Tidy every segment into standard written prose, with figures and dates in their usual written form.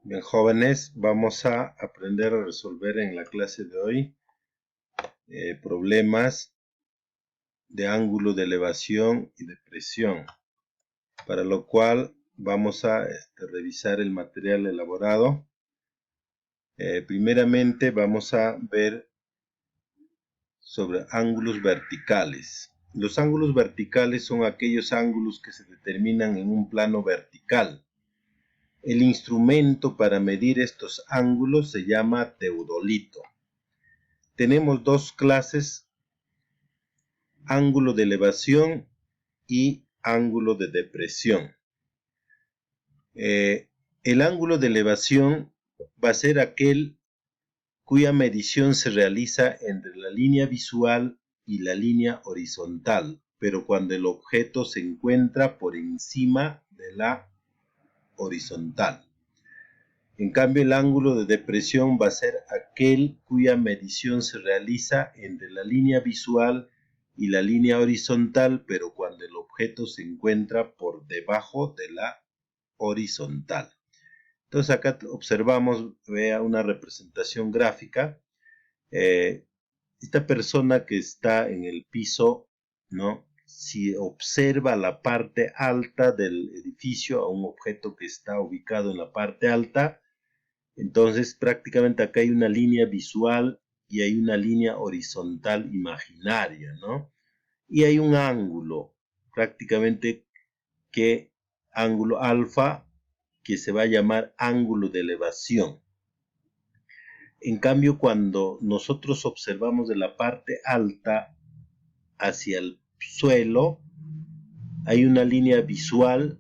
Bien, jóvenes, vamos a aprender a resolver en la clase de hoy problemas de ángulo de elevación y de presión, para lo cual vamos a revisar el material elaborado. Primeramente vamos a ver sobre ángulos verticales. Los ángulos verticales son aquellos ángulos que se determinan en un plano vertical. El instrumento para medir estos ángulos se llama teodolito. Tenemos dos clases, ángulo de elevación y ángulo de depresión. El ángulo de elevación va a ser aquel cuya medición se realiza entre la línea visual y la línea horizontal, pero cuando el objeto se encuentra por encima de la horizontal. En cambio, el ángulo de depresión va a ser aquel cuya medición se realiza entre la línea visual y la línea horizontal, pero cuando el objeto se encuentra por debajo de la horizontal. Entonces acá observamos, vea una representación gráfica. Esta persona que está en el piso, ¿no? Si observa la parte alta del edificio, a un objeto que está ubicado en la parte alta, entonces prácticamente acá hay una línea visual y hay una línea horizontal imaginaria, ¿no? Y hay un ángulo, prácticamente que ángulo alfa, que se va a llamar ángulo de elevación. En cambio, cuando nosotros observamos de la parte alta hacia el suelo, hay una línea visual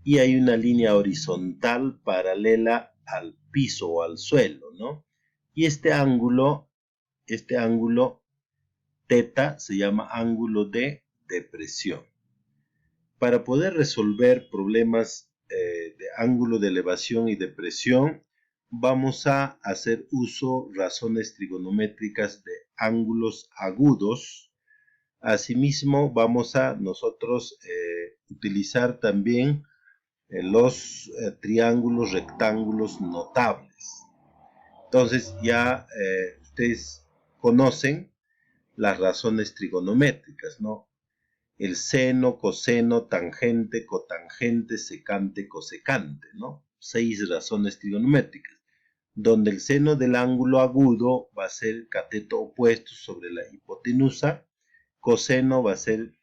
y hay una línea horizontal paralela al piso o al suelo, ¿no? Y este ángulo teta se llama ángulo de depresión. Para poder resolver problemas de ángulo de elevación y depresión, vamos a hacer uso razones trigonométricas de ángulos agudos. Asimismo, vamos a nosotros utilizar también los triángulos rectángulos notables. Entonces ya ustedes conocen las razones trigonométricas, ¿no? El seno, coseno, tangente, cotangente, secante, cosecante, ¿no? 6 razones trigonométricas, donde el seno del ángulo agudo va a ser cateto opuesto sobre la hipotenusa, coseno va a ser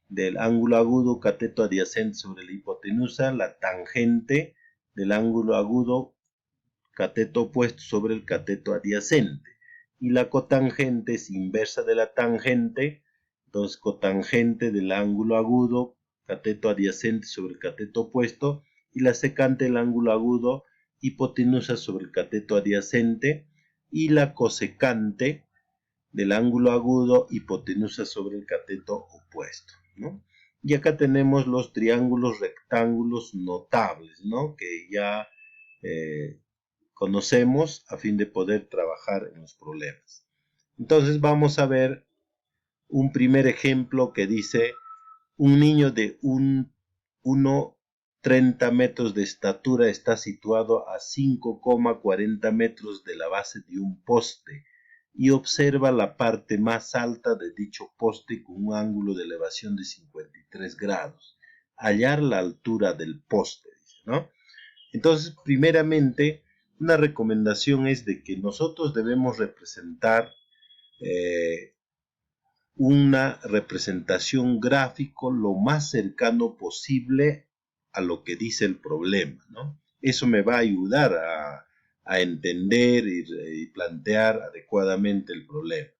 del ángulo agudo cateto adyacente sobre la hipotenusa, la tangente del ángulo agudo cateto opuesto sobre el cateto adyacente, y la cotangente es inversa de la tangente. Entonces cotangente del ángulo agudo cateto adyacente sobre el cateto opuesto, y la secante del ángulo agudo hipotenusa sobre el cateto adyacente, y la cosecante del ángulo agudo hipotenusa sobre el cateto opuesto, ¿no? Y acá tenemos los triángulos rectángulos notables, ¿no? Que ya conocemos a fin de poder trabajar en los problemas. Entonces vamos a ver un primer ejemplo que dice: un niño de 1,30 metros de estatura está situado a 5,40 metros de la base de un poste y observa la parte más alta de dicho poste con un ángulo de elevación de 53 grados. Hallar la altura del poste, ¿no? Entonces, primeramente, una recomendación es de que nosotros debemos representar una representación gráfico lo más cercano posible a lo que dice el problema, ¿no? Eso me va a ayudar a entender y plantear adecuadamente el problema.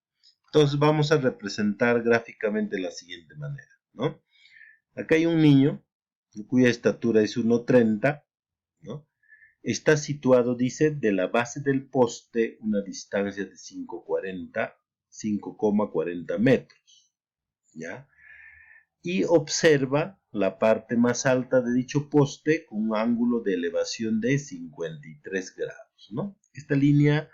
Entonces vamos a representar gráficamente de la siguiente manera, ¿no? Acá hay un niño cuya estatura es 1,30, ¿no? Está situado, dice, de la base del poste una distancia de 5,40 metros, ¿ya? Y observa la parte más alta de dicho poste con un ángulo de elevación de 53 grados, ¿no? Esta línea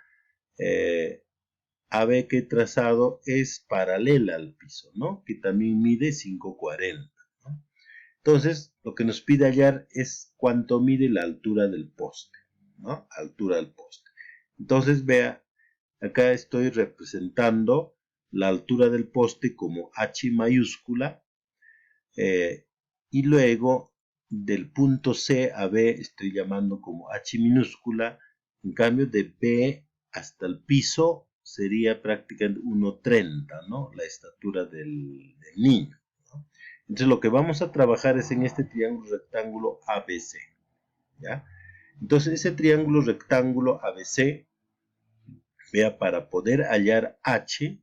AB que he trazado es paralela al piso, ¿no? Que también mide 5,40, Entonces, lo que nos pide hallar es cuánto mide la altura del poste. ¿no? Altura del poste. Entonces, vea, acá estoy representando la altura del poste como H mayúscula, y luego del punto C a B estoy llamando como H minúscula. En cambio, de B hasta el piso sería prácticamente 1,30, ¿no? La estatura del niño, ¿no? Entonces lo que vamos a trabajar es en este triángulo rectángulo ABC, ¿ya? Entonces ese triángulo rectángulo ABC, vea, para poder hallar H,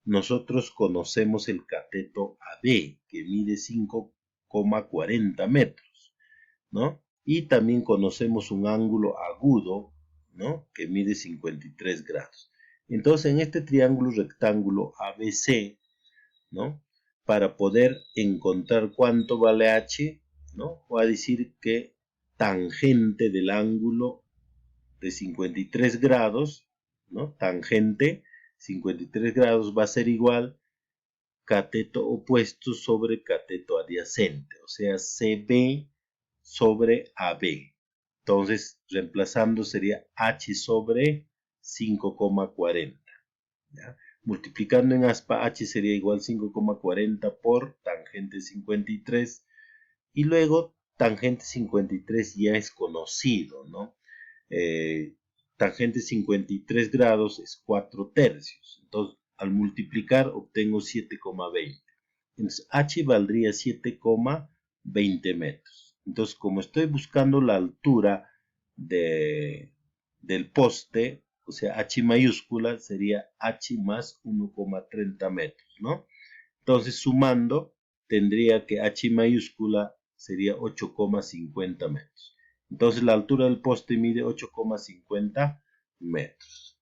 nosotros conocemos el cateto AB, que mide 5,40 metros, ¿no? Y también conocemos un ángulo agudo, ¿no? Que mide 53 grados. Entonces, en este triángulo rectángulo ABC, ¿no? Para poder encontrar cuánto vale H, ¿no? Voy a decir que tangente del ángulo de 53 grados, ¿no? Tangente 53 grados va a ser igual cateto opuesto sobre cateto adyacente, o sea, CB sobre AB. Entonces, reemplazando sería H sobre 5,40. ¿Ya? Multiplicando en aspa, H sería igual 5,40 por tangente 53. Y luego, tangente 53 ya es conocido, ¿no? Tangente 53 grados es 4 tercios. Entonces, al multiplicar, obtengo 7,20. Entonces, H valdría 7,20 metros. Entonces, como estoy buscando la altura del poste, o sea, H mayúscula sería H más 1,30 metros, ¿no? Entonces, sumando, tendría que H mayúscula sería 8,50 metros. Entonces, la altura del poste mide 8,50 metros.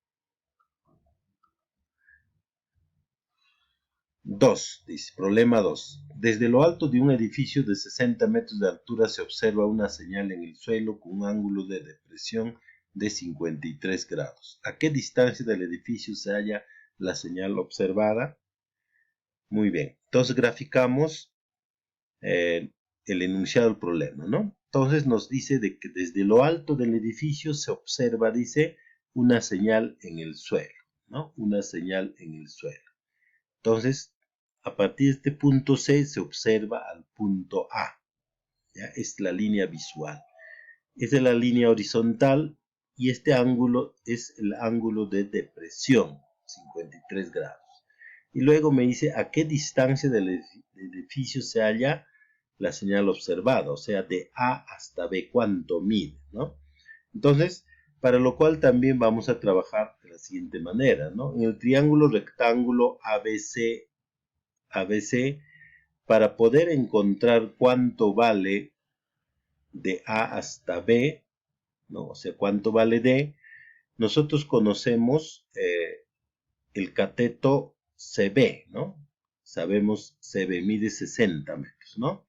2. Dice, problema 2. Desde lo alto de un edificio de 60 metros de altura se observa una señal en el suelo con un ángulo de depresión de 53 grados. ¿A qué distancia del edificio se halla la señal observada? Muy bien. Entonces graficamos el enunciado del problema, ¿no? Entonces nos dice de que desde lo alto del edificio se observa, dice, una señal en el suelo, ¿no? Una señal en el suelo. Entonces, a partir de este punto C se observa al punto A. ¿Ya? Es la línea visual. Esta es la línea horizontal y este ángulo es el ángulo de depresión, 53 grados. Y luego me dice a qué distancia del edificio se halla la señal observada, o sea, de A hasta B, cuánto mide, ¿no? Entonces, para lo cual también vamos a trabajar de la siguiente manera, ¿no? En el triángulo rectángulo ABC, para poder encontrar cuánto vale de A hasta B, ¿no? O sea, cuánto vale D, nosotros conocemos el cateto CB, ¿no? Sabemos CB mide 60 metros, ¿no?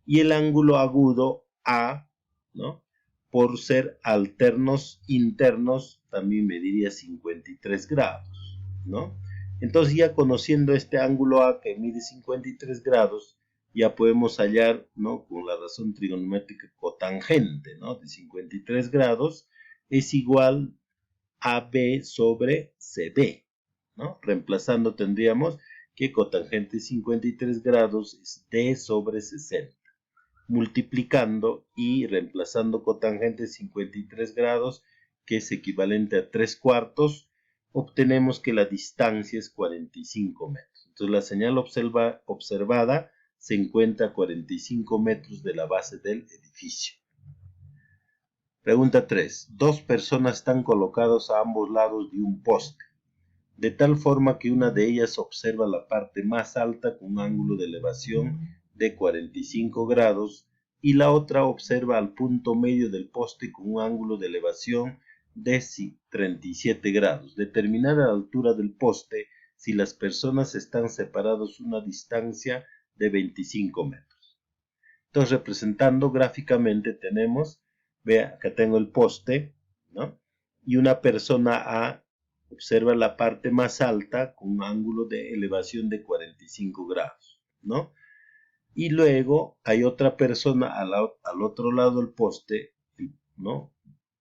Y el ángulo agudo A, ¿no? Por ser alternos internos, también mediría 53 grados, ¿no? Entonces ya conociendo este ángulo A que mide 53 grados, ya podemos hallar, ¿no? Con la razón trigonométrica cotangente, ¿no? De 53 grados es igual a B sobre CD, ¿no? Reemplazando tendríamos que cotangente 53 grados es D sobre 60. Multiplicando y reemplazando cotangente 53 grados, que es equivalente a 3 cuartos, obtenemos que la distancia es 45 metros. Entonces la señal observada se encuentra a 45 metros de la base del edificio. Pregunta 3. Dos personas están colocadas a ambos lados de un poste, de tal forma que una de ellas observa la parte más alta con un ángulo de elevación de 45 grados y la otra observa al punto medio del poste con un ángulo de elevación de 37 grados. Determinar la altura del poste si las personas están separadas una distancia de 25 metros. Entonces, representando gráficamente tenemos, vea, acá tengo el poste, ¿no? Y una persona A observa la parte más alta con un ángulo de elevación de 45 grados, ¿no? Y luego hay otra persona al otro lado del poste, ¿no?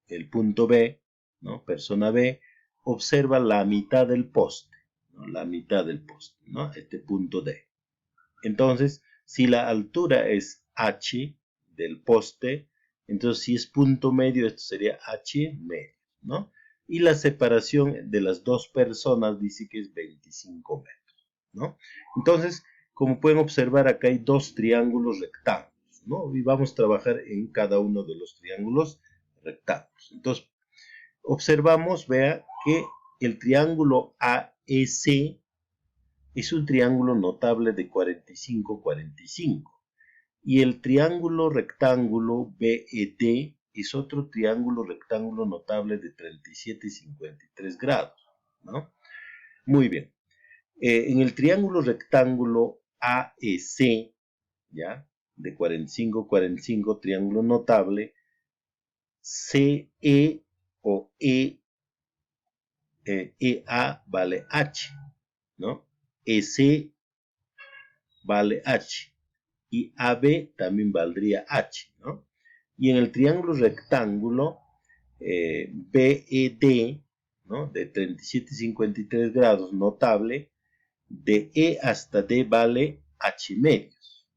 el punto B, ¿no? Persona B, observa la mitad del poste, ¿no? La mitad del poste, ¿no? Este punto D. Entonces, si la altura es H del poste, entonces si es punto medio, esto sería H medio, ¿no? Y la separación de las dos personas dice que es 25 metros, ¿no? Entonces, como pueden observar, acá hay dos triángulos rectángulos, ¿no? Y vamos a trabajar en cada uno de los triángulos rectángulos. Entonces, observamos, vea, que el triángulo AEC es un triángulo notable de 45-45. Y el triángulo rectángulo BED es otro triángulo rectángulo notable de 37 y 53 grados, ¿no? Muy bien. En el triángulo rectángulo AEC, ¿ya? De 45-45, triángulo notable, CE o EA vale H, ¿no? EC vale H. Y AB también valdría H, ¿no? Y en el triángulo rectángulo BED, ¿no? De 37 y 53 grados, notable, de E hasta D vale H medios.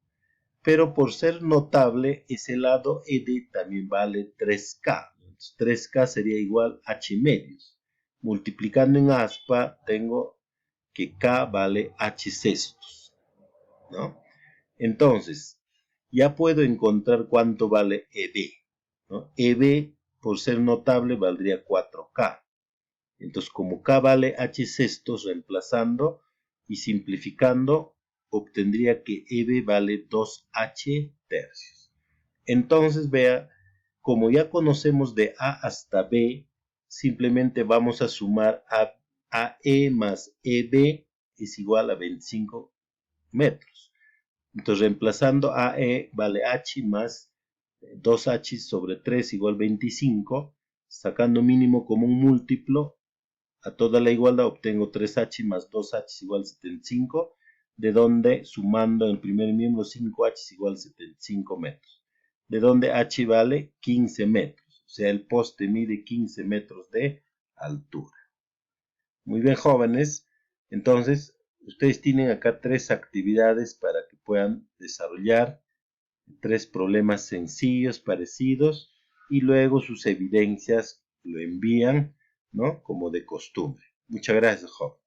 Pero por ser notable, ese lado ED también vale 3K. Entonces, 3K sería igual a H medios. Multiplicando en aspa, tengo que K vale H sextos, ¿no? Entonces, ya puedo encontrar cuánto vale EB, ¿no? EB, por ser notable, valdría 4K. Entonces, como K vale H sextos, reemplazando y simplificando, obtendría que EB vale 2H tercios. Entonces, vea, como ya conocemos de A hasta B, simplemente vamos a sumar AE más EB es igual a 25 metros. Entonces, reemplazando AE vale H más 2H sobre 3 igual 25, sacando mínimo como un múltiplo, a toda la igualdad obtengo 3H más 2H igual 75, de donde sumando el primer miembro 5H igual 75 metros, de donde H vale 15 metros, o sea el poste mide 15 metros de altura. Muy bien, jóvenes, entonces ustedes tienen acá 3 actividades para que puedan desarrollar 3 problemas sencillos, parecidos, y luego sus evidencias lo envían, ¿no? Como de costumbre. Muchas gracias, joven.